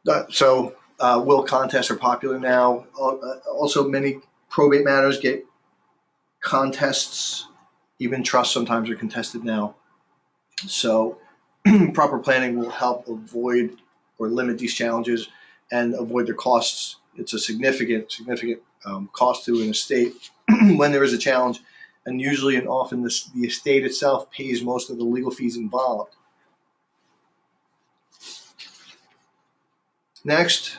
Will contests are popular now. Also, many probate matters get contests. Even trusts sometimes are contested now. So proper planning will help avoid or limit these challenges and avoid their costs. It's a significant cost to an estate when there is a challenge, and usually and often the estate itself pays most of the legal fees involved. Next,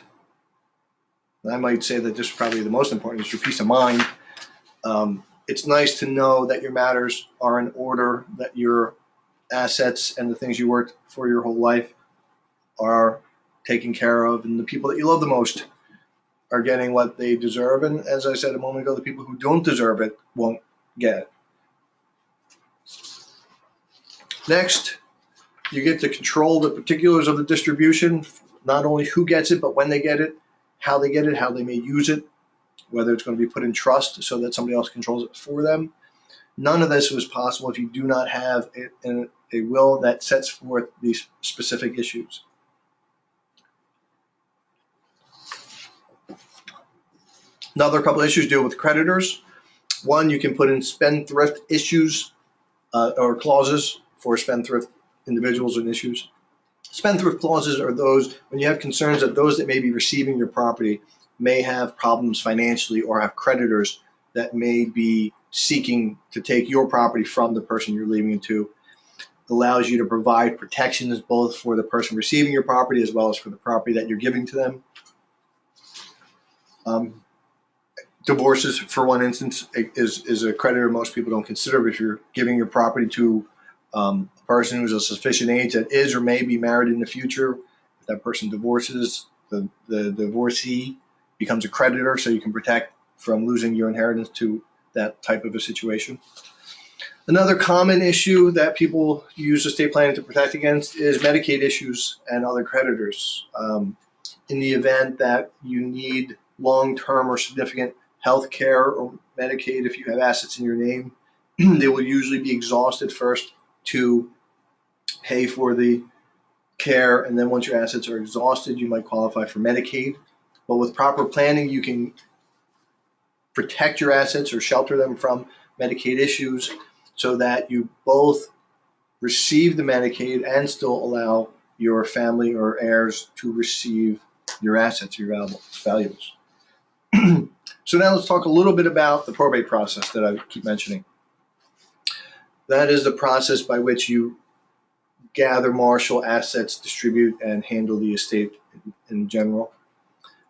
I might say that this is probably the most important, is your peace of mind. It's nice to know that your matters are in order, that your assets and the things you worked for your whole life are taken care of, and the people that you love the most are getting what they deserve. And as I said a moment ago, the people who don't deserve it won't get it. Next, you get to control the particulars of the distribution, not only who gets it, but when they get it, how they may use it, whether it's going to be put in trust so that somebody else controls it for them. None of this was possible if you do not have a will that sets forth these specific issues. Another couple of issues deal with creditors. One, you can put in spendthrift issues or clauses for spendthrift individuals and issues. Spendthrift clauses are those when you have concerns that those that may be receiving your property may have problems financially or have creditors that may be seeking to take your property from the person you're leaving it to. It allows you to provide protections both for the person receiving your property as well as for the property that you're giving to them. Divorces, for one instance, is a creditor most people don't consider. If you're giving your property to a person who's a sufficient age that is or may be married in the future, if that person divorces, the divorcee becomes a creditor, so you can protect from losing your inheritance to that type of a situation. Another common issue that people use estate planning to protect against is Medicaid issues and other creditors. In the event that you need long-term or significant health care or Medicaid, if you have assets in your name, they will usually be exhausted first to pay for the care, and then once your assets are exhausted, you might qualify for Medicaid. But with proper planning, you can protect your assets or shelter them from Medicaid issues so that you both receive the Medicaid and still allow your family or heirs to receive your assets, your valuables. So now let's talk a little bit about the probate process that I keep mentioning. That is the process by which you gather, marshal assets, distribute, and handle the estate in general.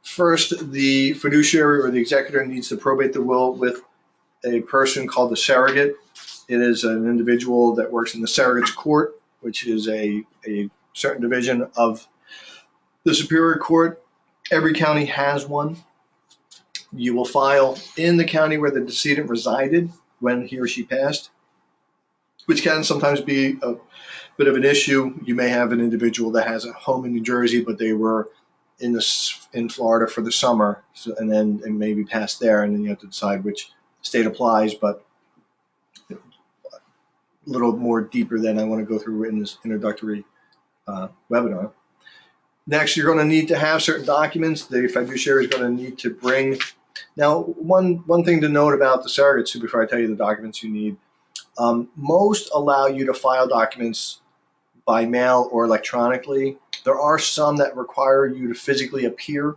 First, the fiduciary or the executor needs to probate the will with a person called the surrogate. It is an individual that works in the surrogate's court, which is a certain division of the Superior Court. Every county has one. You will file in the county where the decedent resided when he or she passed, which can sometimes be a bit of an issue. You may have an individual that has a home in New Jersey, but they were in Florida for the summer, and maybe passed there, and then you have to decide which state applies, but a little more deeper than I want to go through in this introductory webinar. Next, you're going to need to have certain documents. The fiduciary is going to need to bring. Now, one thing to note about the surrogates, before I tell you the documents you need, most allow you to file documents by mail or electronically. There are some that require you to physically appear,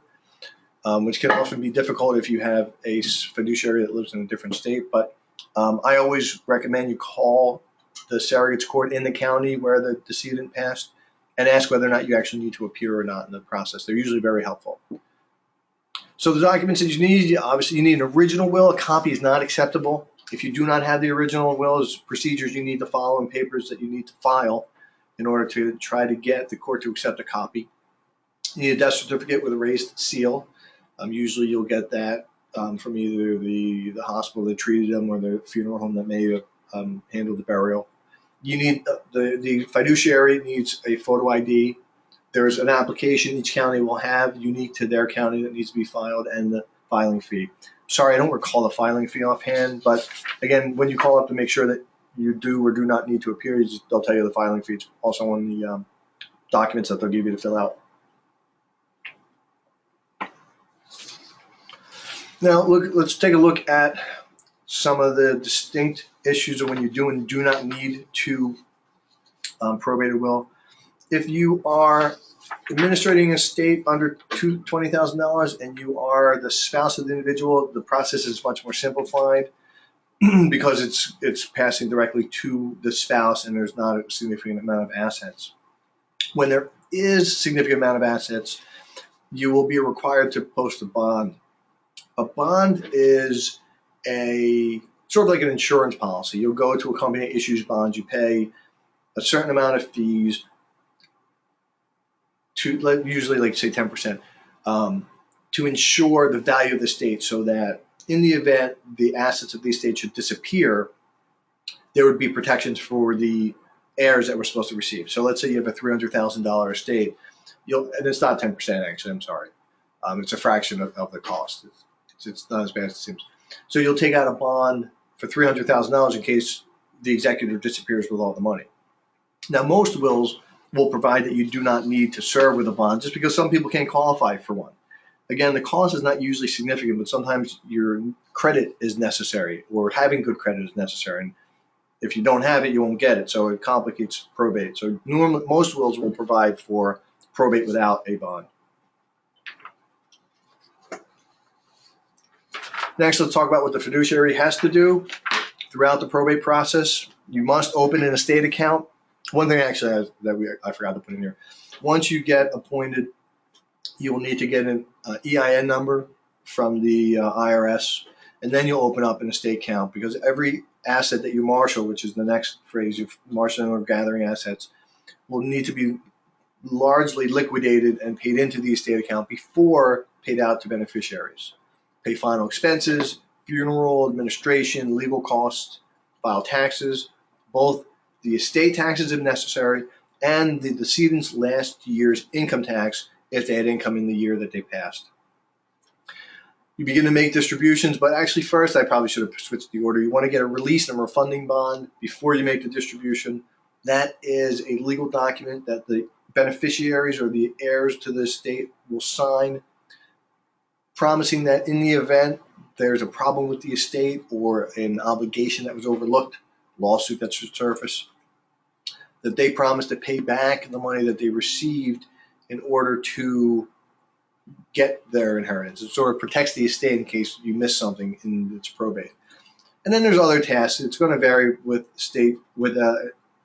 which can often be difficult if you have a fiduciary that lives in a different state. But I always recommend you call the surrogate's court in the county where the decedent passed and ask whether or not you actually need to appear or not in the process. They're usually very helpful. So the documents that you need, obviously you need an original will. A copy is not acceptable. If you do not have the original will, there's procedures you need to follow and papers that you need to file in order to try to get the court to accept a copy. You need a death certificate with a raised seal. Usually you'll get that from either the hospital that treated them or the funeral home that may have handled the burial. You need the fiduciary needs a photo ID. There's an application each county will have unique to their county that needs to be filed, and the filing fee. Sorry, I don't recall the filing fee offhand, but again, when you call up to make sure that you do or do not need to appear, they'll tell you the filing fee. It's also on the documents that they'll give you to fill out. Now, let's take a look at some of the distinct issues of when you do and do not need to probate a will. If you are administrating a estate under $20,000 and you are the spouse of the individual, the process is much more simplified because it's passing directly to the spouse and there's not a significant amount of assets. When there is a significant amount of assets, you will be required to post a bond. A bond is a sort of like an insurance policy. You'll go to a company that issues bonds. You pay a certain amount of fees to usually, like, say 10%, to ensure the value of the estate, so that in the event the assets of the estate should disappear, there would be protections for the heirs that were supposed to receive. So let's say you have a $300,000 estate, and it's not 10% actually. I'm sorry, it's a fraction of the cost. It's not as bad as it seems. So you'll take out a bond for $300,000 in case the executor disappears with all the money. Now, most wills will provide that you do not need to serve with a bond, just because some people can't qualify for one. Again, the cost is not usually significant, but sometimes your credit is necessary, or having good credit is necessary. And if you don't have it, you won't get it. So it complicates probate. So normally, most wills will provide for probate without a bond. Next, let's talk about what the fiduciary has to do throughout the probate process. You must open an estate account. One thing actually I forgot to put in here. Once you get appointed, you will need to get an EIN number from the IRS, and then you'll open up an estate account, because every asset that you marshal, which is the next phrase, you're marshaling or gathering assets, will need to be largely liquidated and paid into the estate account before paid out to beneficiaries. Pay final expenses, funeral, administration, legal costs, file taxes, both the estate taxes if necessary, and the decedent's last year's income tax if they had income in the year that they passed. You begin to make distributions, but actually first I probably should have switched the order. You want to get a release and refunding bond before you make the distribution. That is a legal document that the beneficiaries or the heirs to the estate will sign, promising that in the event there's a problem with the estate or an obligation that was overlooked, lawsuit that should surface, that they promise to pay back the money that they received in order to get their inheritance. It sort of protects the estate in case you miss something in its probate. And then there's other tasks. It's going to vary with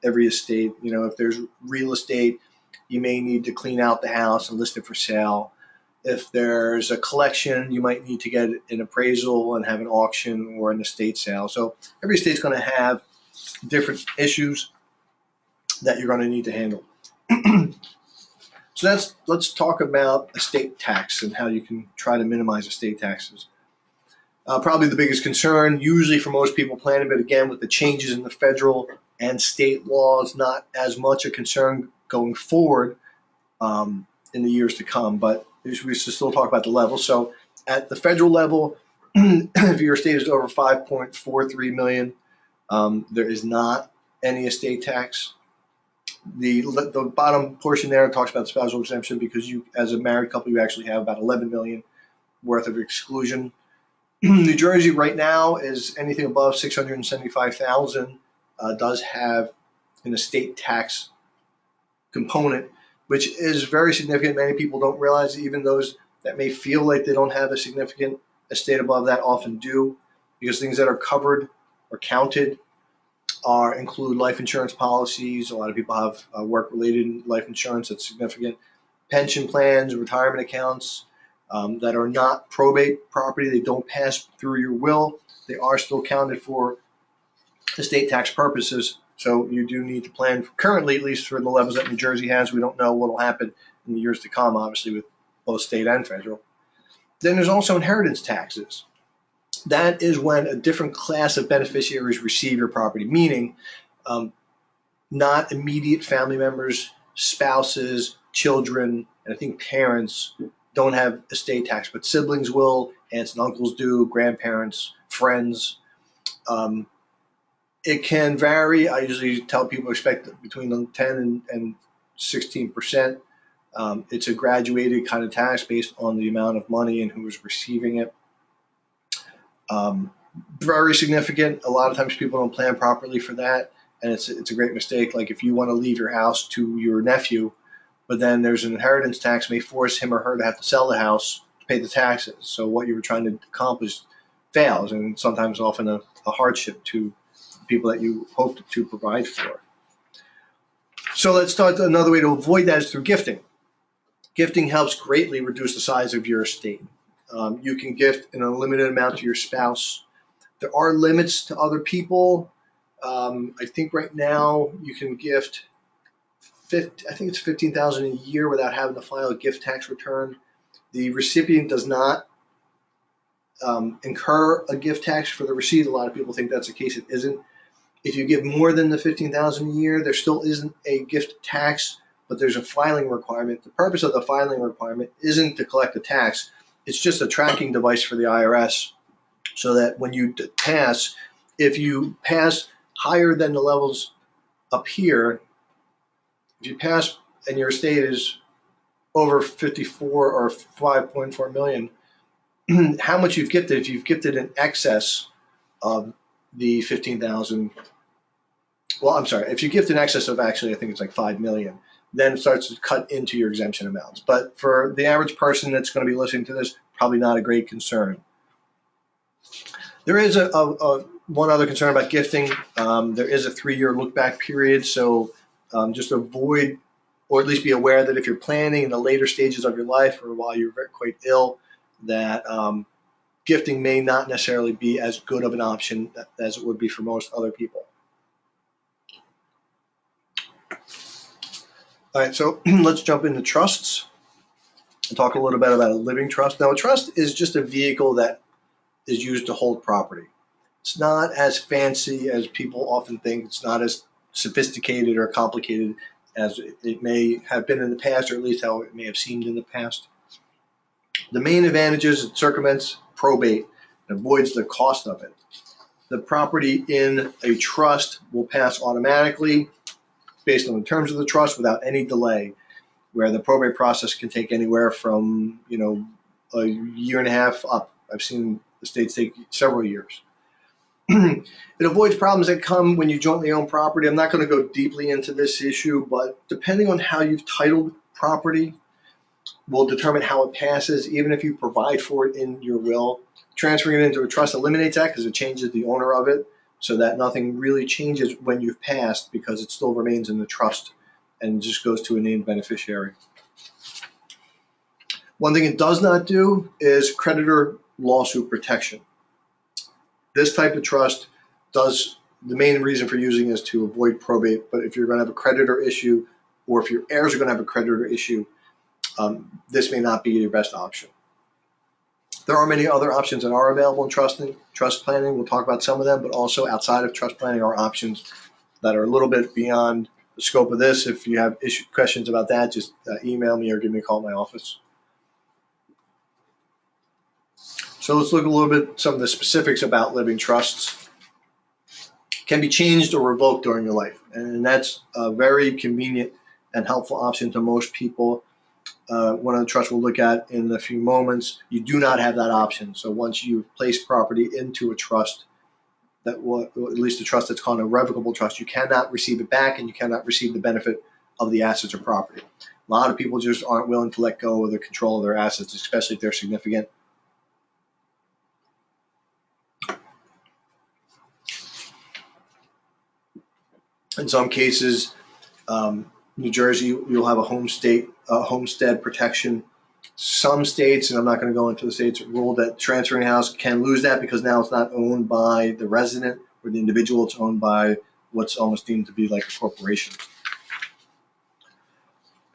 every estate. You know, if there's real estate, you may need to clean out the house and list it for sale. If there's a collection, you might need to get an appraisal and have an auction or an estate sale. So every estate's going to have different issues that you're going to need to handle. So let's talk about estate tax and how you can try to minimize estate taxes. Probably the biggest concern, usually for most people planning, but again, with the changes in the federal and state laws, not as much a concern going forward in the years to come. But we should still talk about the level. So at the federal level, if your estate is over $5.43 million, there is not any estate tax. The bottom portion there talks about the spousal exemption, because you, as a married couple, you actually have about $11 million worth of exclusion. New Jersey right now is anything above $675,000 does have an estate tax component, which is very significant. Many people don't realize it. Even those that may feel like they don't have a significant estate above that often do, because things that are covered or counted include life insurance policies. A lot of people have work-related life insurance that's significant. Pension plans, retirement accounts that are not probate property. They don't pass through your will. They are still counted for estate tax purposes. So you do need to plan, currently, at least for the levels that New Jersey has. We don't know what will happen in the years to come, obviously, with both state and federal. Then there's also inheritance taxes. That is when a different class of beneficiaries receive your property, meaning not immediate family members, spouses, children, and I think parents don't have estate tax, but siblings will, aunts and uncles do, grandparents, friends. It can vary. I usually tell people expect between 10 and 16%. It's a graduated kind of tax based on the amount of money and who is receiving it. Very significant. A lot of times people don't plan properly for that, and it's a great mistake. Like if you want to leave your house to your nephew, but then there's an inheritance tax may force him or her to have to sell the house to pay the taxes. So what you were trying to accomplish fails, and sometimes often a hardship to people that you hoped to provide for. So let's start. Another way to avoid that is through gifting. Gifting helps greatly reduce the size of your estate. You can gift an unlimited amount to your spouse. There are limits to other people. I think right now you can gift I think it's $15,000 a year without having to file a gift tax return. The recipient does not incur a gift tax for the receipt. A lot of people think that's the case. It isn't. If you give more than the $15,000 a year, there still isn't a gift tax, but there's a filing requirement. The purpose of the filing requirement isn't to collect the tax. It's just a tracking device for the IRS, so that when you pass, if you pass higher than the levels up here, if you pass and your estate is over 54 or 5.4 million, how much you've gifted, if you've gifted in excess of the 15,000, well, I'm sorry, if you gift in excess of, actually, I think it's like 5 million, then it starts to cut into your exemption amounts. But for the average person that's going to be listening to this, probably not a great concern. There is one other concern about gifting. There is a 3-year look-back period, so just avoid, or at least be aware that if you're planning in the later stages of your life or while you're quite ill, that gifting may not necessarily be as good of an option as it would be for most other people. All right, so let's jump into trusts and talk a little bit about a living trust. Now, a trust is just a vehicle that is used to hold property. It's not as fancy as people often think. It's not as sophisticated or complicated as it may have been in the past, or at least how it may have seemed in the past. The main advantages: it circumvents probate and avoids the cost of it. The property in a trust will pass automatically based on the terms of the trust without any delay, where the probate process can take anywhere from a year and a half up. I've seen estates take several years. It avoids problems that come when you jointly own property. I'm not going to go deeply into this issue, but depending on how you've titled property will determine how it passes, even if you provide for it in your will. Transferring it into a trust eliminates that because it changes the owner of it, so that nothing really changes when you've passed, because it still remains in the trust and just goes to a named beneficiary. One thing it does not do is creditor lawsuit protection. This type of trust the main reason for using it is to avoid probate, but if you're going to have a creditor issue, or if your heirs are going to have a creditor issue, this may not be your best option. There are many other options that are available in trust planning. We'll talk about some of them, but also outside of trust planning are options that are a little bit beyond the scope of this. If you have questions about that, just email me or give me a call at my office. So let's look a little bit at some of the specifics about living trusts. Can be changed or revoked during your life, and that's a very convenient and helpful option to most people. One of the trusts we'll look at in a few moments, you do not have that option. So once you've placed property into a trust, at least a trust that's called a revocable trust, you cannot receive it back, and you cannot receive the benefit of the assets or property. A lot of people just aren't willing to let go of the control of their assets, especially if they're significant. In some cases, New Jersey, you'll have a homestead protection. Some states, and I'm not going to go into the states, rule that transferring a house can lose that because now it's not owned by the resident or the individual. It's owned by what's almost deemed to be like a corporation.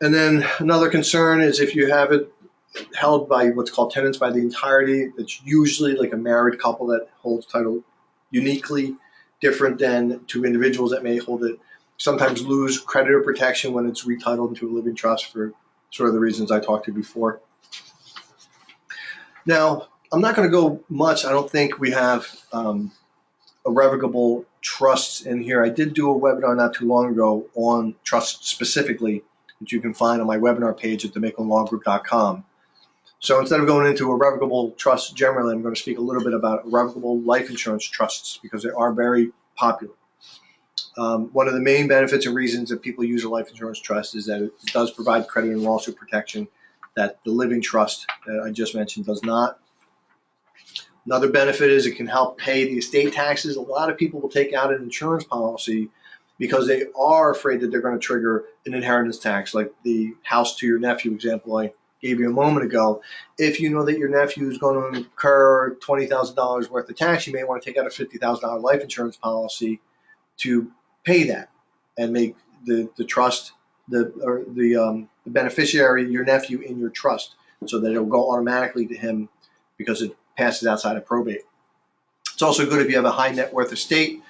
And then another concern is if you have it held by what's called tenants by the entirety, it's usually like a married couple that holds title uniquely, different than two individuals that may hold it. Sometimes lose creditor protection when it's retitled into a living trust for sort of the reasons I talked to before. Now, I'm not going to go much. I don't think we have a revocable trusts in here. I did do a webinar not too long ago on trusts specifically, which you can find on my webinar page at themakelandlawgroup.com. So instead of going into a revocable trust generally, I'm going to speak a little bit about revocable life insurance trusts because they are very popular. One of the main benefits and reasons that people use a life insurance trust is that it does provide credit and lawsuit protection that the living trust that I just mentioned does not. Another benefit is it can help pay the estate taxes. A lot of people will take out an insurance policy because they are afraid that they're going to trigger an inheritance tax, like the house to your nephew example I gave you a moment ago. If you know that your nephew is going to incur $20,000 worth of tax, you may want to take out a $50,000 life insurance policy to pay that and make the trust the beneficiary your nephew in your trust, so that it'll go automatically to him because it passes outside of probate. It's also good if you have a high net worth estate,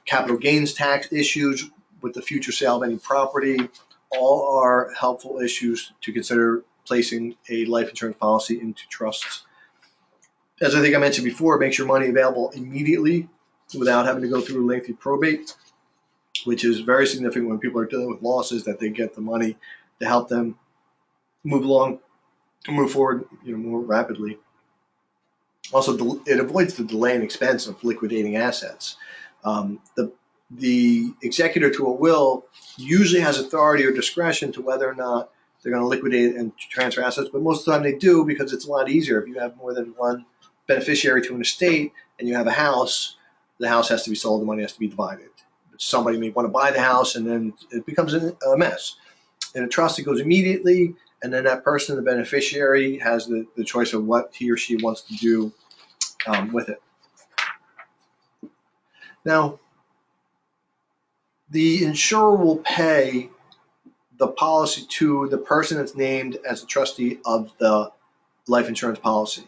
capital gains tax issues with the future sale of any property. All are helpful issues to consider placing a life insurance policy into trusts. As I think I mentioned before, it makes your money available immediately without having to go through a lengthy probate, which is very significant when people are dealing with losses, that they get the money to help them move along, move forward, more rapidly. Also, it avoids the delay and expense of liquidating assets. The executor to a will usually has authority or discretion to whether or not they're going to liquidate and transfer assets, but most of the time they do because it's a lot easier. If you have more than one beneficiary to an estate and you have a house, the house has to be sold, the money has to be divided. Somebody may want to buy the house and then it becomes a mess. In a trust, it goes immediately, and then that person, the beneficiary, has the choice of what he or she wants to do with it. Now, the insurer will pay the policy to the person that's named as a trustee of the life insurance policy.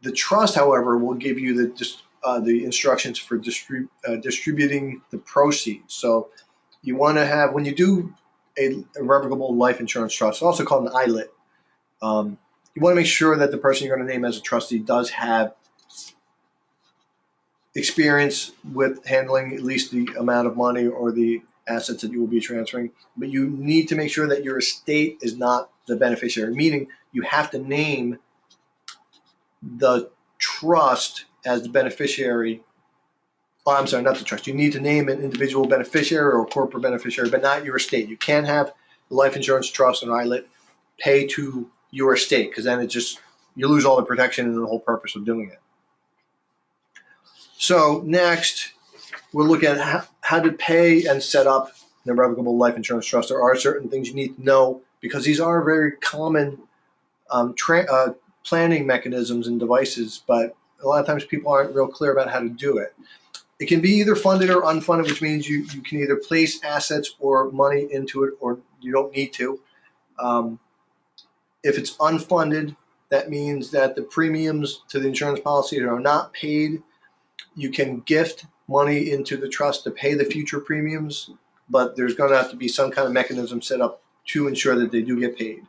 The trust, however, will give you the instructions for distributing the proceeds. So you want to have, when you do a revocable life insurance trust, also called an ILIT, you want to make sure that the person you're going to name as a trustee does have experience with handling at least the amount of money or the assets that you will be transferring. But you need to make sure that your estate is not the beneficiary, meaning you have to name the trust as the beneficiary. I'm sorry, not the trust. You need to name an individual beneficiary or corporate beneficiary, but not your estate. You can't have the life insurance trust and ILIT pay to your estate, because then you lose all the protection and the whole purpose of doing it. So next, we'll look at how to pay and set up the revocable life insurance trust. There are certain things you need to know because these are very common planning mechanisms and devices, but a lot of times people aren't real clear about how to do it. It can be either funded or unfunded, which means you can either place assets or money into it, or you don't need to. If it's unfunded, that means that the premiums to the insurance policy are not paid. You can gift money into the trust to pay the future premiums, but there's going to have to be some kind of mechanism set up to ensure that they do get paid.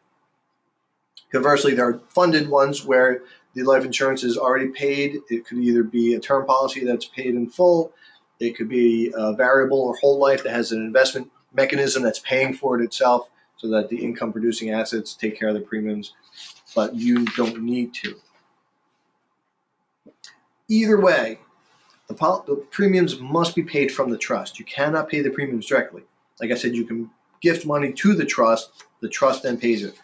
Conversely, there are funded ones where the life insurance is already paid. It could either be a term policy that's paid in full. It could be a variable or whole life that has an investment mechanism that's paying for it itself, so that the income producing assets take care of the premiums, but you don't need to. Either way, the premiums must be paid from the trust. You cannot pay the premiums directly. Like I said, you can gift money to the trust then pays it.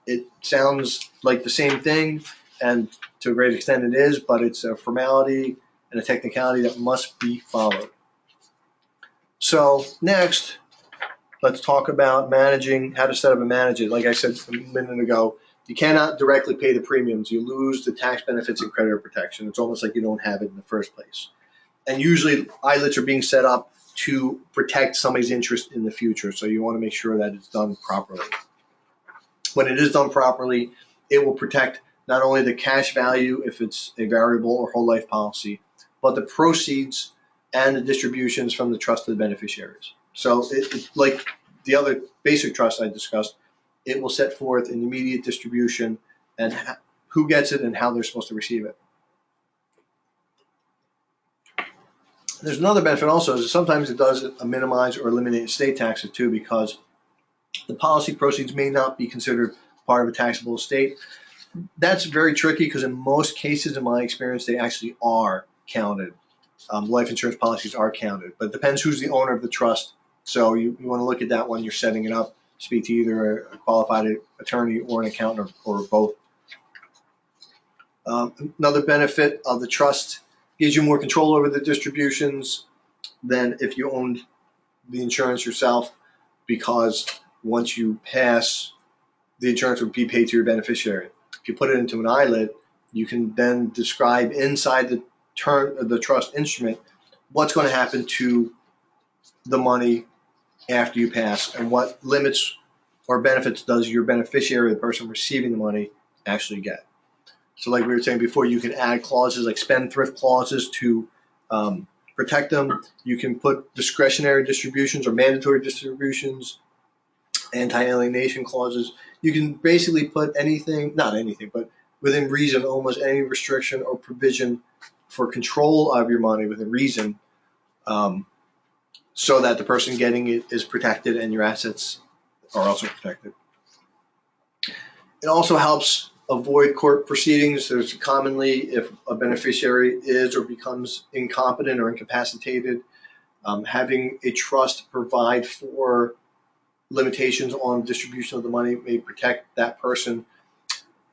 It sounds like the same thing, and to a great extent it is, but it's a formality and a technicality that must be followed. So next, let's talk about how to set up and manage it. Like I said a minute ago, you cannot directly pay the premiums. You lose the tax benefits and creditor protection. It's almost like you don't have it in the first place. And usually ILITs are being set up to protect somebody's interest in the future, so you want to make sure that it's done properly. When it is done properly, it will protect not only the cash value if it's a variable or whole life policy, but the proceeds and the distributions from the trust to the beneficiaries. So it's like the other basic trust I discussed, it will set forth an immediate distribution and who gets it and how they're supposed to receive it. There's another benefit also, is that sometimes it does minimize or eliminate estate taxes too, because the policy proceeds may not be considered part of a taxable estate. That's very tricky because in most cases, in my experience, they actually are counted. Life insurance policies are counted, but it depends who's the owner of the trust. So you want to look at that when you're setting it up. Speak to either a qualified attorney or an accountant or both. Another benefit of the trust gives you more control over the distributions than if you owned the insurance yourself, because once you pass, the insurance would be paid to your beneficiary. If you put it into an ILIT, you can then describe inside the trust instrument what's going to happen to the money after you pass and what limits or benefits does your beneficiary, the person receiving the money, actually get. So like we were saying before, you can add clauses like spendthrift clauses to protect them. You can put discretionary distributions or mandatory distributions, anti-alienation clauses. You can basically put anything, not anything, but within reason, almost any restriction or provision for control of your money within reason, so that the person getting it is protected and your assets are also protected. It also helps avoid court proceedings. There's commonly, if a beneficiary is or becomes incompetent or incapacitated, having a trust provide for limitations on distribution of the money may protect that person,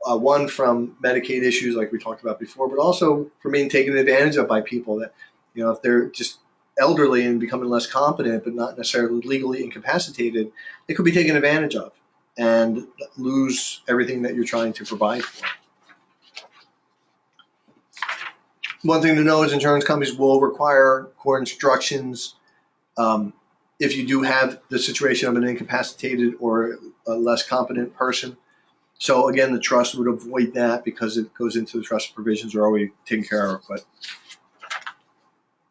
one, from Medicaid issues like we talked about before, but also from being taken advantage of by people that, if they're just elderly and becoming less competent but not necessarily legally incapacitated, they could be taken advantage of and lose everything that you're trying to provide for. One thing to know is insurance companies will require court instructions if you do have the situation of an incapacitated or a less competent person. So again, the trust would avoid that because it goes into the trust provisions are already taken care of. But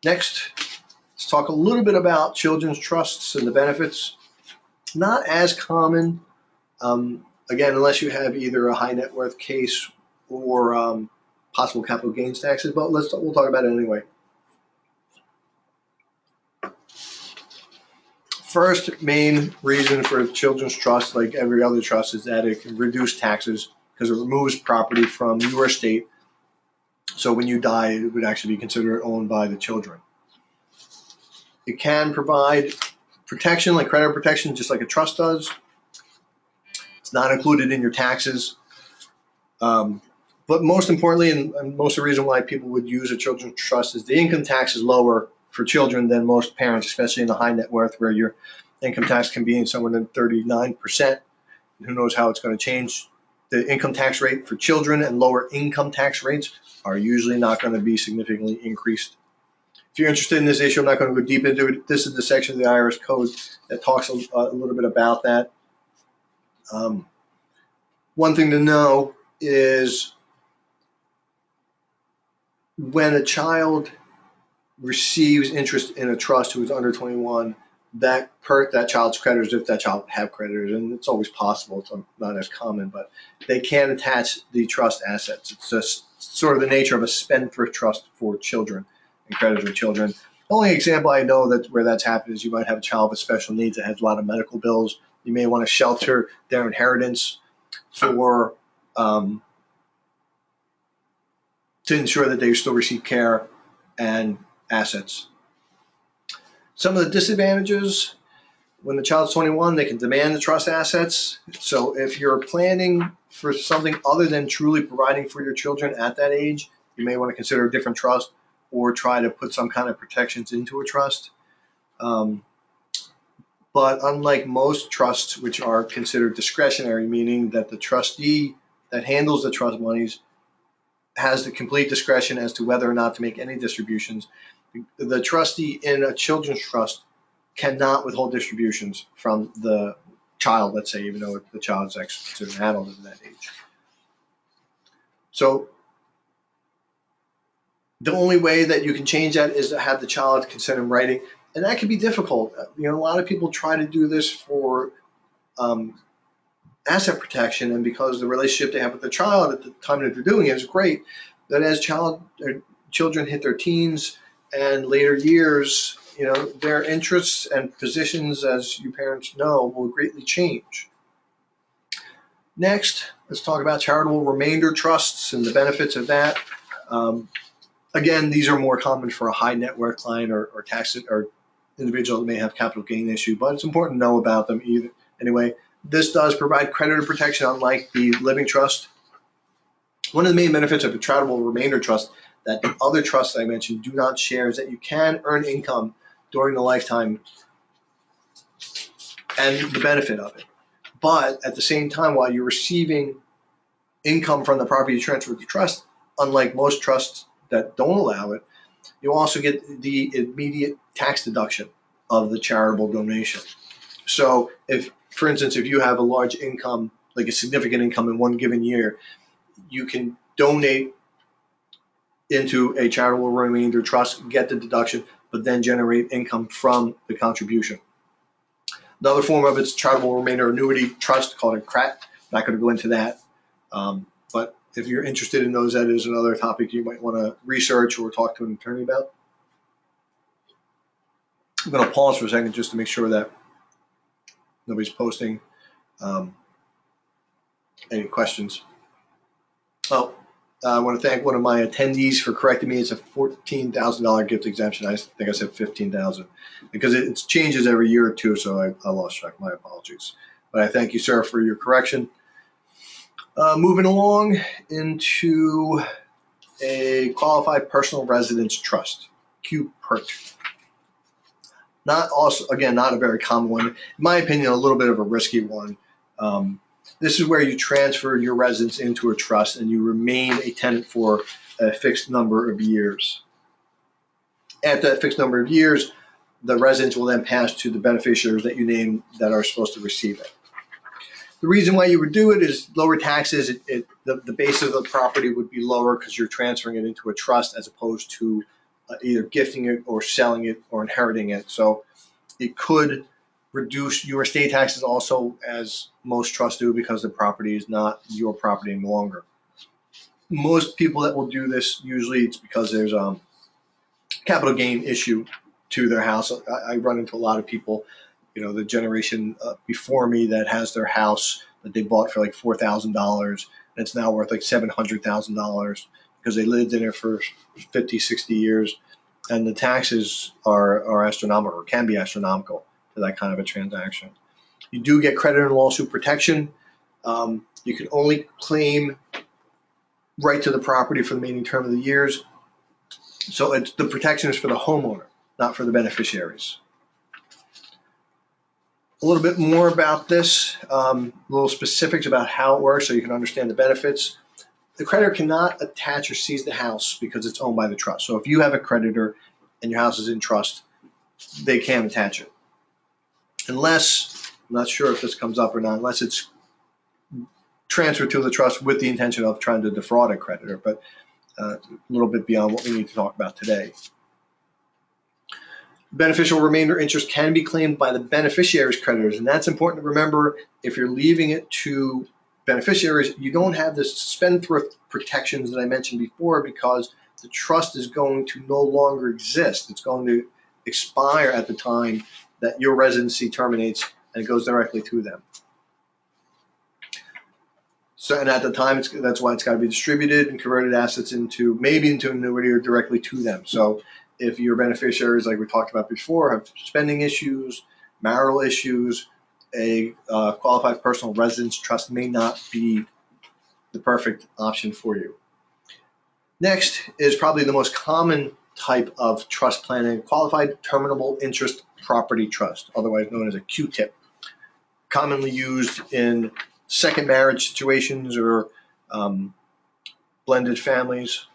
next, let's talk a little bit about children's trusts and the benefits. Not as common, again, unless you have either a high net worth case or possible capital gains taxes, but we'll talk about it anyway. First main reason for a children's trust, like every other trust, is that it can reduce taxes because it removes property from your estate. So when you die, it would actually be considered owned by the children. It can provide protection, like credit protection, just like a trust does. It's not included in your taxes. But most importantly, and most of the reason why people would use a children's trust is the income tax is lower for children than most parents, especially in the high net worth, where your income tax can be in somewhere than 39%. Who knows how it's going to change. The income tax rate for children and lower income tax rates are usually not going to be significantly increased. If you're interested in this issue, I'm not going to go deep into it. This is the section of the IRS code that talks a little bit about that. One thing to know is when a child receives interest in a trust who is under 21, that child's creditors, if that child have creditors, and it's always possible, it's not as common, but they can attach the trust assets. It's just sort of the nature of a spendthrift trust for children and creditors of children. The only example I know that where that's happened is you might have a child with special needs that has a lot of medical bills. You may want to shelter their inheritance for to ensure that they still receive care and assets. Some of the disadvantages: when the child's 21, they can demand the trust assets. So if you're planning for something other than truly providing for your children at that age, you may want to consider a different trust or try to put some kind of protections into a trust. But unlike most trusts, which are considered discretionary, meaning that the trustee that handles the trust monies has the complete discretion as to whether or not to make any distributions, the trustee in a children's trust cannot withhold distributions from the child, let's say, even though the child is actually considered an adult at that age. So the only way that you can change that is to have the child consent in writing, and that can be difficult. A lot of people try to do this for asset protection, and because the relationship they have with the child at the time that they're doing it is great, that as children hit their teens and later years, their interests and positions, as you parents know, will greatly change. Next, let's talk about charitable remainder trusts and the benefits of that. Um, Again, these are more common for a high net worth client or tax or individual that may have capital gain issue, but it's important to know about them either. Anyway, this does provide creditor protection, unlike the living trust. One of the main benefits of a charitable remainder trust that the other trusts I mentioned do not share is that you can earn income during the lifetime and the benefit of it. But at the same time, while you're receiving income from the property you transferred to trust, unlike most trusts that don't allow it, you also get the immediate tax deduction of the charitable donation. So if, for instance, if you have a large income, like a significant income in one given year, you can donate into a charitable remainder trust, get the deduction, but then generate income from the contribution. Another form of it's charitable remainder annuity trust called a CRAT. Not going to go into that. But if you're interested in those, that is another topic you might want to research or talk to an attorney about. I'm going to pause for a second just to make sure that nobody's posting any questions. Oh, I want to thank one of my attendees for correcting me. It's a $14,000 gift exemption. I think I said $15,000 because it changes every year or two, so I lost track. My apologies. But I thank you, sir, for your correction. Moving along into a qualified personal residence trust, QPERT. Not a very common one. In my opinion, a little bit of a risky one. This is where you transfer your residence into a trust and you remain a tenant for a fixed number of years. After that fixed number of years, the residence will then pass to the beneficiaries that you name that are supposed to receive it. The reason why you would do it is lower taxes. The base of the property would be lower because you're transferring it into a trust as opposed to either gifting it or selling it or inheriting it. So it could reduce your estate taxes also, as most trusts do, because the property is not your property any longer. Most people that will do this, usually it's because there's a capital gain issue to their house. I run into a lot of people, the generation before me that has their house that they bought for like $4,000 and it's now worth like $700,000 because they lived in it for 50, 60 years. And the taxes are astronomical, or can be astronomical, to that kind of a transaction. You do get creditor and lawsuit protection. You can only claim right to the property for the remaining term of the years. So the protection is for the homeowner, not for the beneficiaries. A little bit more about this, little specifics about how it works so you can understand the benefits. The creditor cannot attach or seize the house because it's owned by the trust. So if you have a creditor and your house is in trust, they can't attach it. Unless, I'm not sure if this comes up or not, unless it's transferred to the trust with the intention of trying to defraud a creditor, but a little bit beyond what we need to talk about today. Beneficial remainder interest can be claimed by the beneficiary's creditors, and that's important to remember. If you're leaving it to beneficiaries, you don't have the spendthrift protections that I mentioned before because the trust is going to no longer exist. It's going to expire at the time that your residency terminates and it goes directly to them. So, and at the time, that's why it's got to be distributed and converted assets into annuity or directly to them. So if your beneficiaries, like we talked about before, have spending issues, marital issues, a qualified personal residence trust may not be the perfect option for you. Next is probably the most common type of trust planning, qualified terminable interest property trust, otherwise known as a QTIP, commonly used in second marriage situations or blended families.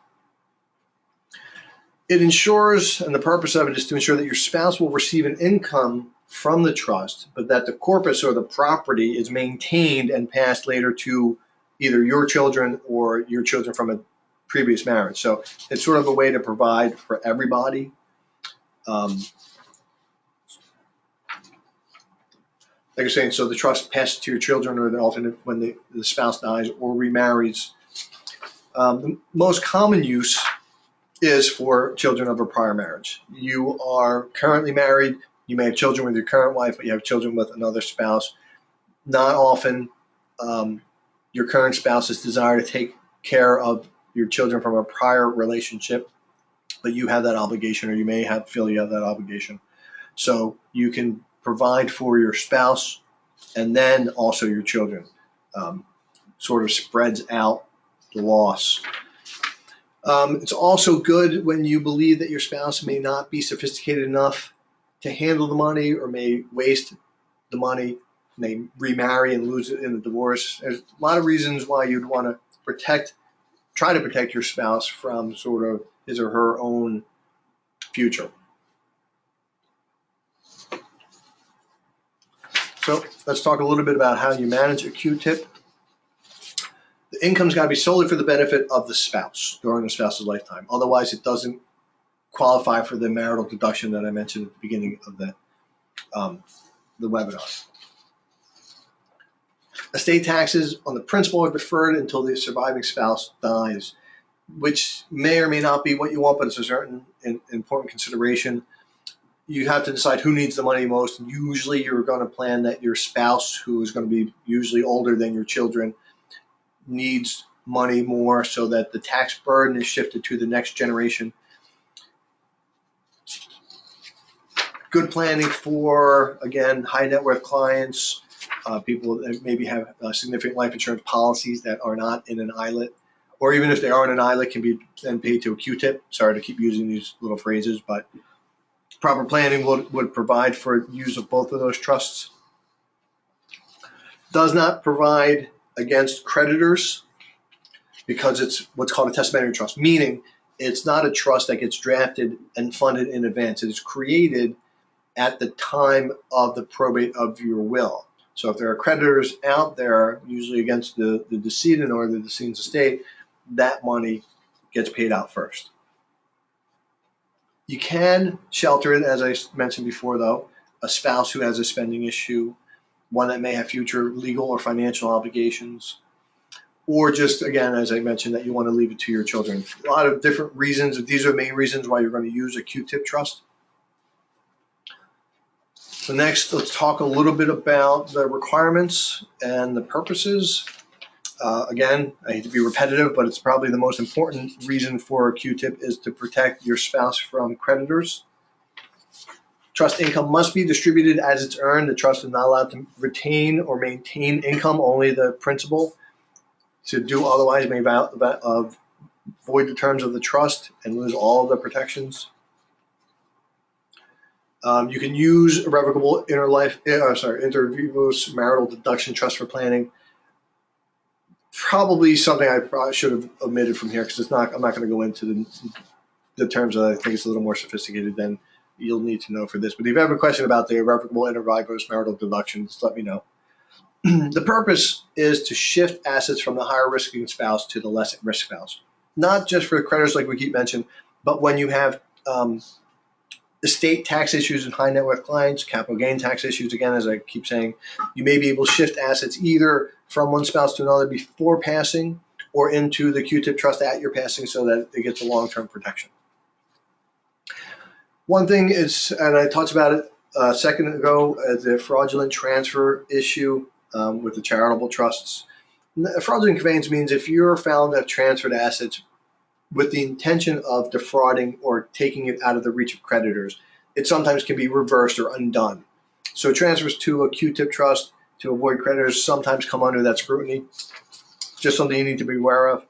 It ensures, and the purpose of it is to ensure that your spouse will receive an income from the trust, but that the corpus or the property is maintained and passed later to either your children or your children from a previous marriage. So it's sort of a way to provide for everybody. Like I was saying, so the trust passes to your children or the alternate when the spouse dies or remarries. The most common use is for children of a prior marriage. You are currently married. You may have children with your current wife, but you have children with another spouse. Not often your current spouse's desire to take care of your children from a prior relationship, but you have that obligation, or you may feel you have that obligation. So you can provide for your spouse and then also your children. Sort of spreads out the loss. It's also good when you believe that your spouse may not be sophisticated enough to handle the money, or may waste the money, may remarry and lose it in a divorce. There's a lot of reasons why you'd want to try to protect your spouse from sort of his or her own future. So let's talk a little bit about how you manage a QTIP. The income's got to be solely for the benefit of the spouse during the spouse's lifetime. Otherwise, it doesn't qualify for the marital deduction that I mentioned at the beginning of the webinar. Estate taxes on the principal are deferred until the surviving spouse dies, which may or may not be what you want, but it's a certain important consideration. You have to decide who needs the money most. Usually you're going to plan that your spouse, who is going to be usually older than your children, needs money more, so that the tax burden is shifted to the next generation. Good planning for, again, high net worth clients, people that maybe have significant life insurance policies that are not in an ILIT, or even if they are in an ILIT, can be then paid to a QTIP. Sorry to keep using these little phrases, but proper planning would provide for use of both of those trusts. Does not provide against creditors, because it's what's called a testamentary trust, meaning it's not a trust that gets drafted and funded in advance. It is created at the time of the probate of your will. So if there are creditors out there, usually against the decedent or the decedent's estate, that money gets paid out first. You can shelter it, as I mentioned before, though, a spouse who has a spending issue, one that may have future legal or financial obligations, or just, again, as I mentioned, that you want to leave it to your children. A lot of different reasons. These are the main reasons why you're going to use a QTIP trust. So next, let's talk a little bit about the requirements and the purposes. Again, I hate to be repetitive, but it's probably the most important reason for a QTIP is to protect your spouse from creditors. Trust income must be distributed as it's earned. The trust is not allowed to retain or maintain income, only the principal. To do otherwise may void the terms of the trust and lose all of the protections. You can use a revocable inter vivos marital deduction trust for planning. Probably something I probably should have omitted from here, because I'm not going to go into the terms that I think it's a little more sophisticated than you'll need to know for this. But if you have a question about the irrevocable inter vivos marital deduction, just let me know. The purpose is to shift assets from the higher risking spouse to the less at risk spouse. Not just for creditors like we keep mentioning, but when you have estate tax issues and high net worth clients, capital gain tax issues, again, as I keep saying, you may be able to shift assets either from one spouse to another before passing, or into the QTIP trust at your passing, so that it gets a long-term protection. One thing is, and I talked about it a second ago, the fraudulent transfer issue with the charitable trusts. Fraudulent conveyance means if you're found to have transferred assets with the intention of defrauding or taking it out of the reach of creditors, it sometimes can be reversed or undone. So transfers to a QTIP trust to avoid creditors sometimes come under that scrutiny. Just something you need to be aware of.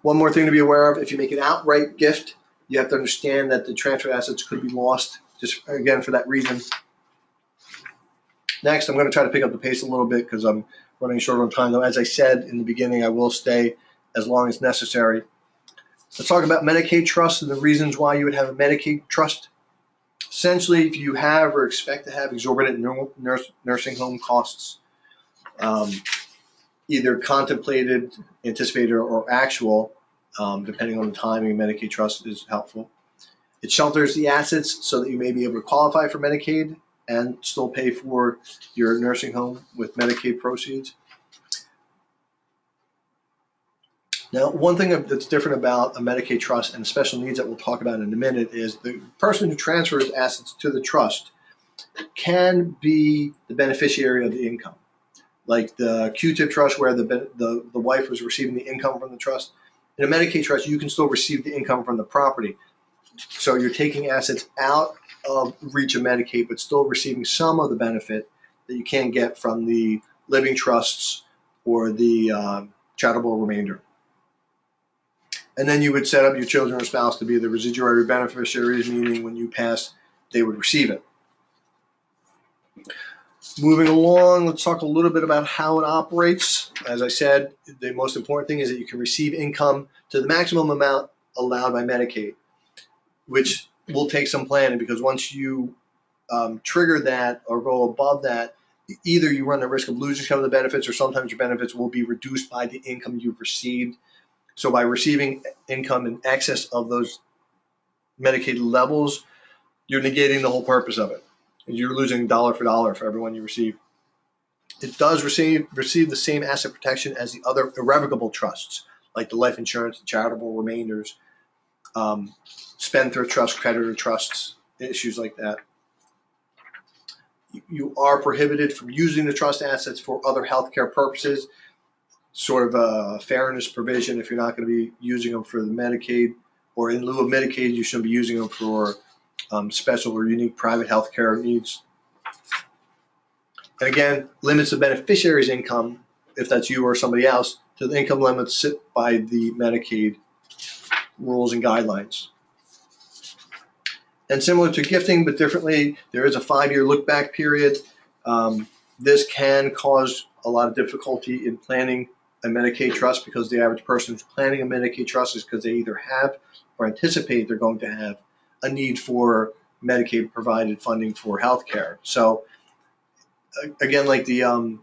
One more thing to be aware of: if you make an outright gift, you have to understand that the transferred assets could be lost, just again for that reason. Next, I'm going to try to pick up the pace a little bit because I'm running short on time, though. As I said in the beginning, I will stay as long as necessary. Let's talk about Medicaid trusts and the reasons why you would have a Medicaid trust. Essentially, if you have or expect to have exorbitant nursing home costs, either contemplated, anticipated, or actual, depending on the timing, Medicaid trust is helpful. It shelters the assets so that you may be able to qualify for Medicaid and still pay for your nursing home with Medicaid proceeds. Now, one thing that's different about a Medicaid trust and special needs that we'll talk about in a minute is the person who transfers assets to the trust can be the beneficiary of the income. like the QTIP trust where the wife was receiving the income from the trust. In a Medicaid trust, you can still receive the income from the property. So you're taking assets out of reach of Medicaid, but still receiving some of the benefit that you can't get from the living trusts or the charitable remainder. And then you would set up your children or spouse to be the residuary beneficiaries, meaning when you pass, they would receive it. Moving along, let's talk a little bit about how it operates. As I said, the most important thing is that you can receive income to the maximum amount allowed by Medicaid, which will take some planning, because once you trigger that or go above that, either you run the risk of losing some of the benefits, or sometimes your benefits will be reduced by the income you've received. So by receiving income in excess of those Medicaid levels, you're negating the whole purpose of it. You're losing dollar for dollar for everyone you receive. It does receive the same asset protection as the other irrevocable trusts, like the life insurance, the charitable remainders, spendthrift trust, creditor trusts, issues like that. You are prohibited from using the trust assets for other healthcare purposes, sort of a fairness provision. If you're not going to be using them for the Medicaid, or in lieu of Medicaid, you shouldn't be using them for special or unique private healthcare needs. And again, limits the beneficiary's income, if that's you or somebody else, to the income limits set by the Medicaid rules and guidelines. And similar to gifting, but differently, there is a 5-year look-back period. This can cause a lot of difficulty in planning a Medicaid trust, because the average person who's planning a Medicaid trust is because they either have or anticipate they're going to have a need for Medicaid-provided funding for health care. So again, like the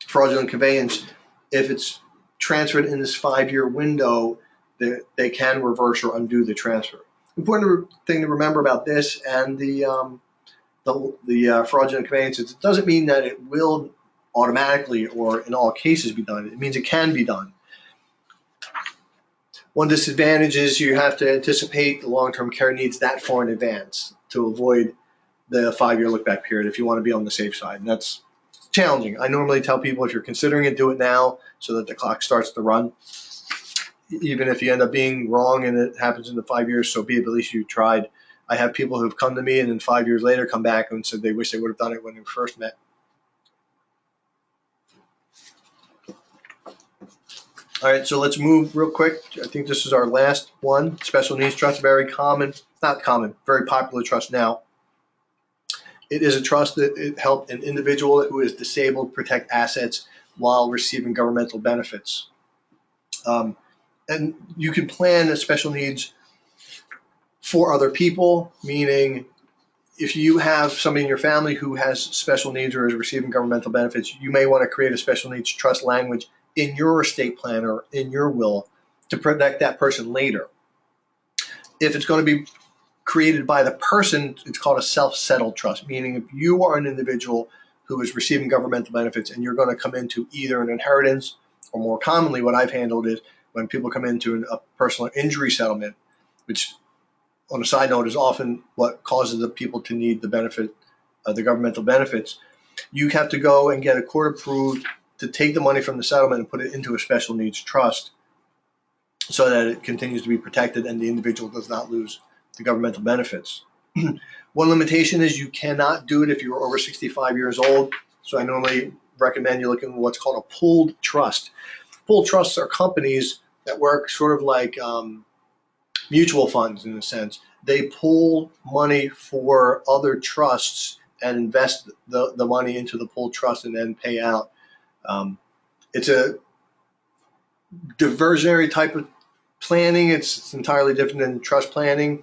fraudulent conveyance, if it's transferred in this 5-year window, they can reverse or undo the transfer. Important thing to remember about this and the fraudulent conveyance is it doesn't mean that it will automatically or in all cases be done. It means it can be done. One disadvantage is you have to anticipate the long-term care needs that far in advance to avoid the 5-year look-back period if you want to be on the safe side. And that's challenging. I normally tell people, if you're considering it, do it now so that the clock starts to run. Even if you end up being wrong and it happens in the 5 years, so be it, but at least you tried. I have people who've come to me and then 5 years later come back and said they wish they would have done it when they first met. All right, so let's move real quick. I think this is our last one. Special needs trust, very common, not common, very popular trust now. It is a trust that it helps an individual who is disabled protect assets while receiving governmental benefits. And you can plan a special needs for other people, meaning if you have somebody in your family who has special needs or is receiving governmental benefits, you may want to create a special needs trust language in your estate plan or in your will to protect that person later. If it's going to be created by the person, it's called a self-settled trust, meaning if you are an individual who is receiving governmental benefits and you're going to come into either an inheritance, or more commonly what I've handled is when people come into a personal injury settlement, which on a side note is often what causes the people to need the benefit, the governmental benefits, you have to go and get a court approved to take the money from the settlement and put it into a special needs trust so that it continues to be protected and the individual does not lose the governmental benefits. One limitation is you cannot do it if you're over 65 years old. So I normally recommend you look at what's called a pooled trust. Pooled trusts are companies that work sort of like mutual funds in a sense. They pool money for other trusts and invest the money into the pooled trust and then pay out. It's a diversionary type of planning. It's entirely different than trust planning.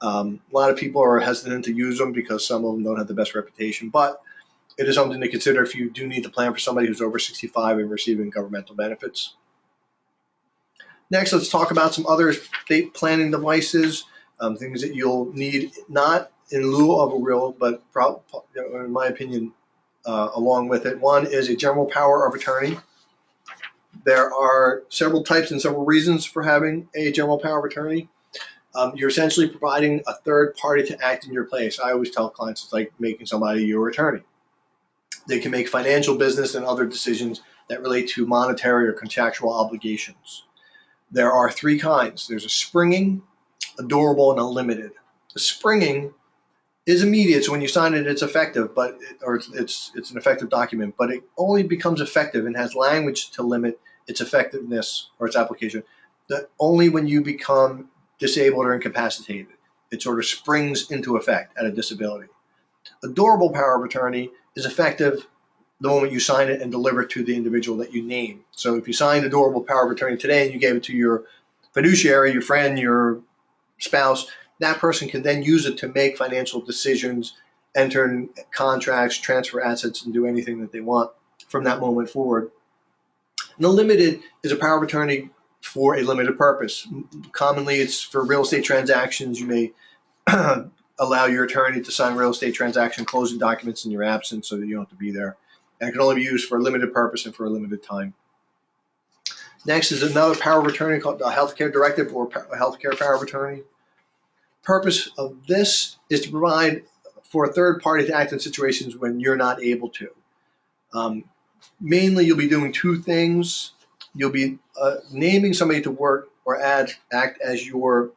A lot of people are hesitant to use them because some of them don't have the best reputation, but it is something to consider if you do need to plan for somebody who's over 65 and receiving governmental benefits. Next, let's talk about some other estate planning devices, things that you'll need, not in lieu of a will, but in my opinion, along with it. One is a general power of attorney. There are several types and several reasons for having a general power of attorney. You're essentially providing a third party to act in your place. I always tell clients it's like making somebody your attorney. They can make financial, business, and other decisions that relate to monetary or contractual obligations. There are three kinds. There's a springing, a durable, and a limited. The springing is immediate, so when you sign it, it's effective, it's an effective document, but it only becomes effective and has language to limit its effectiveness or its application that only when you become disabled or incapacitated. It sort of springs into effect at a disability. A durable power of attorney is effective the moment you sign it and deliver it to the individual that you name. So if you signed a durable power of attorney today and you gave it to your fiduciary, your friend, your spouse, that person can then use it to make financial decisions, enter in contracts, transfer assets, and do anything that they want from that moment forward. And the limited is a power of attorney for a limited purpose. Commonly, it's for real estate transactions. You may allow your attorney to sign real estate transaction closing documents in your absence so that you don't have to be there. And it can only be used for a limited purpose and for a limited time. Next is another power of attorney called a healthcare directive or a healthcare power of attorney. Purpose of this is to provide for a third party to act in situations when you're not able to. Mainly, you'll be doing two things. You'll be naming somebody to work or act as your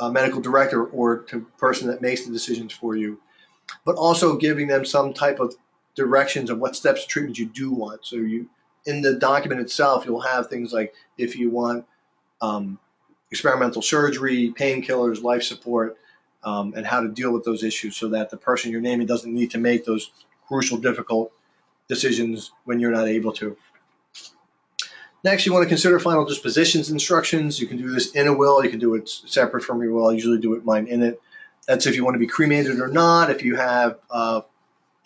medical director or the person that makes the decisions for you, but also giving them some type of directions of what steps and treatments you do want. So in the document itself, you'll have things like if you want experimental surgery, painkillers, life support, and how to deal with those issues so that the person you're naming doesn't need to make those crucial, difficult decisions when you're not able to. Next, you want to consider final dispositions instructions. You can do this in a will. You can do it separate from your will. I usually do mine in it. That's if you want to be cremated or not. If you have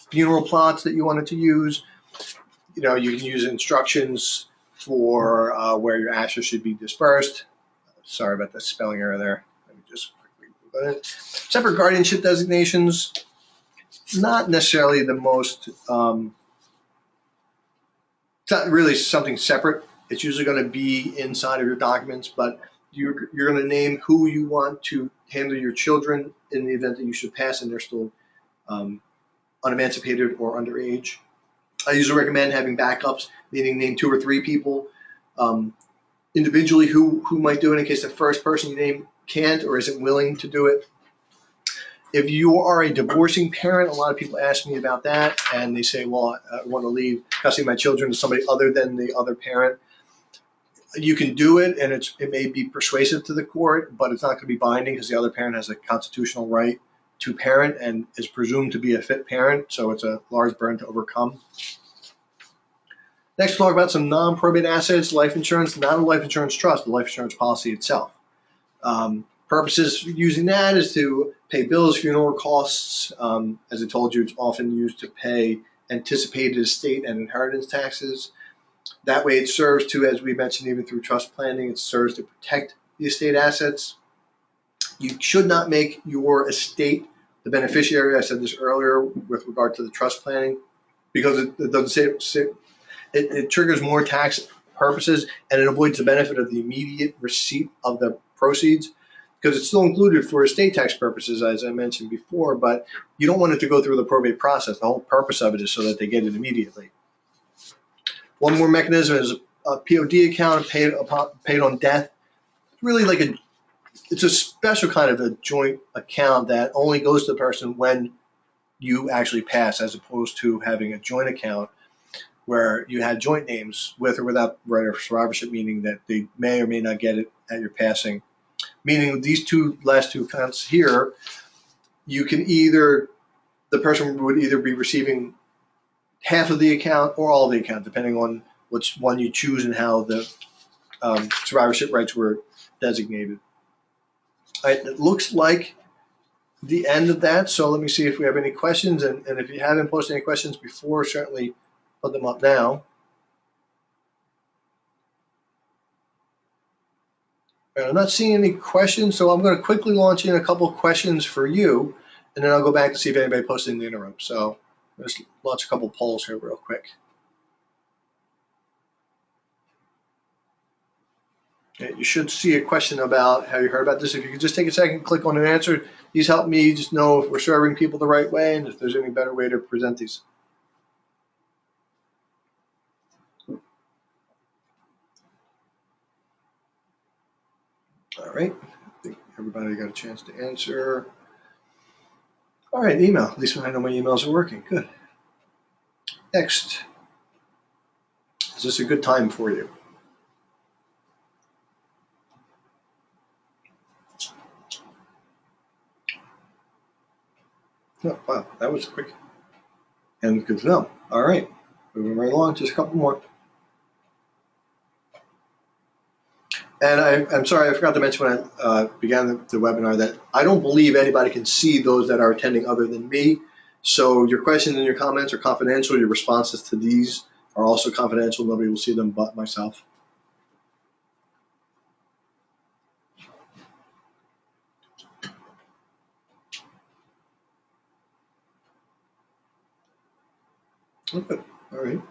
funeral plots that you wanted to use, you can use instructions for where your ashes should be dispersed. Sorry about the spelling error there. Let me just quickly move on. Separate guardianship designations, not necessarily the most, it's not really something separate. It's usually going to be inside of your documents, but you're going to name who you want to handle your children in the event that you should pass and they're still unemancipated or underage. I usually recommend having backups, meaning name 2 or 3 people individually who might do it in case the first person you name can't or isn't willing to do it. If you are a divorcing parent, a lot of people ask me about that, and they say, well, I want to leave custody of my children to somebody other than the other parent. You can do it, and it may be persuasive to the court, but it's not going to be binding because the other parent has a constitutional right to parent and is presumed to be a fit parent, so it's a large burden to overcome. Next, we'll talk about some non-probate assets, life insurance, not a life insurance trust, the life insurance policy itself. Purposes for using that is to pay bills, funeral costs. As I told you, it's often used to pay anticipated estate and inheritance taxes. That way it serves to, as we mentioned, even through trust planning, it serves to protect the estate assets. You should not make your estate the beneficiary. I said this earlier with regard to the trust planning, because it doesn't say it triggers more tax purposes and it avoids the benefit of the immediate receipt of the proceeds, because it's still included for estate tax purposes, as I mentioned before, but you don't want it to go through the probate process. The whole purpose of it is so that they get it immediately. One more mechanism is a POD account paid on death. Really it's a special kind of a joint account that only goes to the person when you actually pass, as opposed to having a joint account where you had joint names with or without right of survivorship, meaning that they may or may not get it at your passing. Meaning these last two accounts here, the person would either be receiving half of the account or all of the account, depending on which one you choose and how the survivorship rights were designated. All right, it looks like the end of that, so let me see if we have any questions, and if you haven't posted any questions before, certainly put them up now. I'm not seeing any questions, so I'm going to quickly launch in a couple of questions for you, and then I'll go back to see if anybody posted in the interim. So let's launch a couple of polls here real quick. Okay, you should see a question about how you heard about this. If you could just take a second, click on an answer. These help me just know if we're serving people the right way and if there's any better way to present these. right. I think everybody got a chance to answer. All right, email. At least I know my emails are working. Good. Next. Is this a good time for you? Oh, wow, that was quick. And good to know. All right, moving right along, just a couple more. And I'm sorry, I forgot to mention when I began the webinar that I don't believe anybody can see those that are attending other than me. So your questions and your comments are confidential. Your responses to these are also confidential. Nobody will see them but myself. Okay, all right.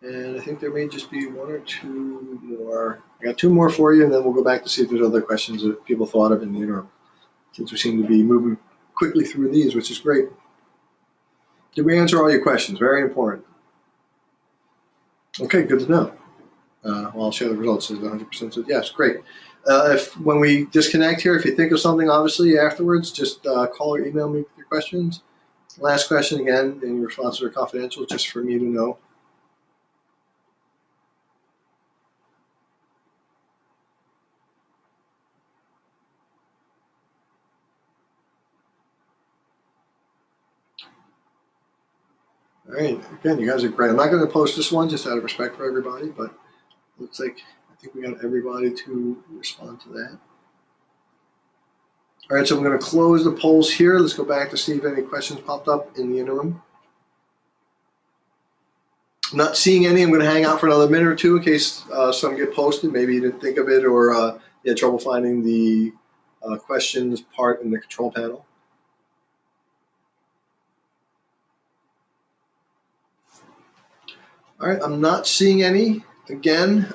And I think there may just be one or two more. I got two more for you, and then we'll go back to see if there's other questions that people thought of in the interim, since we seem to be moving quickly through these, which is great. Did we answer all your questions? Very important. Okay, good to know. Well, I'll share the results. 100% said yes. Great. If when we disconnect here, if you think of something, obviously afterwards, just call or email me with your questions. Last question again, and your responses are confidential, just for me to know. All right. Again, you guys are great. I'm not going to post this one just out of respect for everybody, but it looks like I think we got everybody to respond to that. All right, so I'm going to close the polls here. Let's go back to see if any questions popped up in the interim. I'm not seeing any. I'm going to hang out for another minute or two in case some get posted. Maybe you didn't think of it, or you had trouble finding the questions part in the control panel. All right, I'm not seeing any. Again,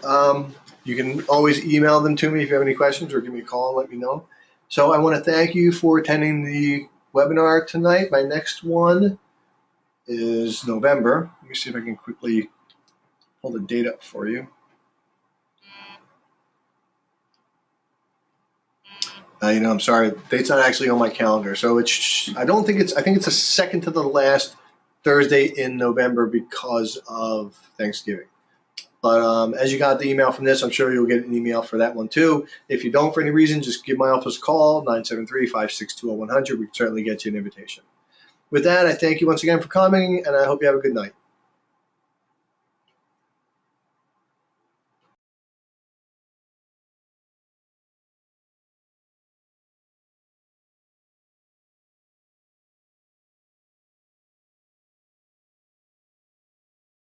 you can always email them to me if you have any questions, or give me a call and let me know. So I want to thank you for attending the webinar tonight. My next one is November. Let me see if I can quickly pull the date up for you. I'm sorry, the date's not actually on my calendar. So I think it's the second to the last Thursday in November because of Thanksgiving. But as you got the email from this, I'm sure you'll get an email for that one too. If you don't for any reason, just give my office a call, 973-562-0100. We can certainly get you an invitation. With that, I thank you once again for coming, and I hope you have a good night.